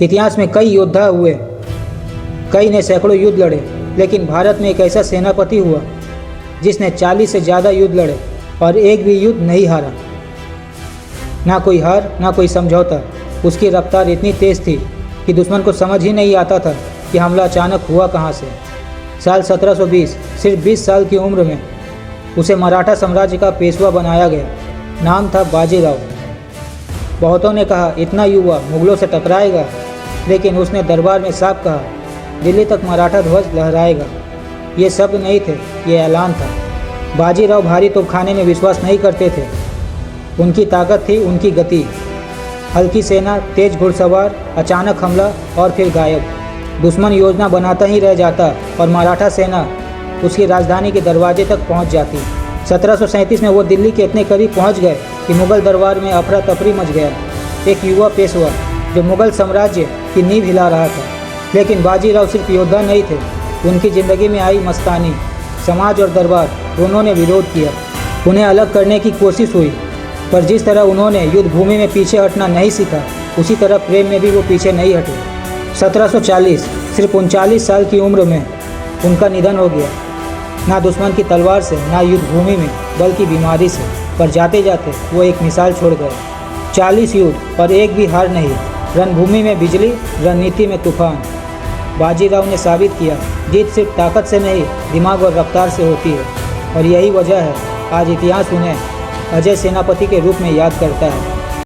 इतिहास में कई योद्धा हुए, कई ने सैकड़ों युद्ध लड़े, लेकिन भारत में एक ऐसा सेनापति हुआ जिसने 40 से ज़्यादा युद्ध लड़े और एक भी युद्ध नहीं हारा। ना कोई हार, ना कोई समझौता। उसकी रफ्तार इतनी तेज़ थी कि दुश्मन को समझ ही नहीं आता था कि हमला अचानक हुआ कहाँ से। साल 1720, सिर्फ 20 साल की उम्र में उसे मराठा साम्राज्य का पेशवा बनाया गया। नाम था बाजीराव। बहुतों ने कहा इतना युवा मुगलों से टकराएगा, लेकिन उसने दरबार में साफ कहा दिल्ली तक मराठा ध्वज लहराएगा। ये शब्द नहीं थे, ये ऐलान था। बाजीराव भारी तोपखाने में विश्वास नहीं करते थे। उनकी ताकत थी उनकी गति। हल्की सेना, तेज घुड़सवार, अचानक हमला और फिर गायब। दुश्मन योजना बनाता ही रह जाता और मराठा सेना उसकी राजधानी के दरवाजे तक पहुंच जाती। 1737 में वो दिल्ली के इतने करीब पहुंच गए कि मुगल दरबार में अफरा तफरी मच गया। एक युवा पेशवा जो मुगल साम्राज्य की नींव हिला रहा था। लेकिन बाजीराव सिर्फ योद्धा नहीं थे, उनकी ज़िंदगी में आई मस्तानी। समाज और दरबार दोनों ने विरोध किया। उन्हें अलग करने की कोशिश हुई, पर जिस तरह उन्होंने युद्ध भूमि में पीछे हटना नहीं सीखा, उसी तरह प्रेम में भी वो पीछे नहीं हटे। 1740, सिर्फ 39 साल की उम्र में उनका निधन हो गया। ना दुश्मन की तलवार से, ना युद्ध भूमि में, बल्कि बीमारी से। पर जाते जाते वो एक मिसाल छोड़ गए। 40 युद्ध और एक भी हार नहीं। रणभूमि में बिजली, रणनीति में तूफान। बाजीराव ने साबित किया जीत सिर्फ ताकत से नहीं, दिमाग और रफ्तार से होती है। और यही वजह है आज इतिहास उन्हें अजय सेनापति के रूप में याद करता है।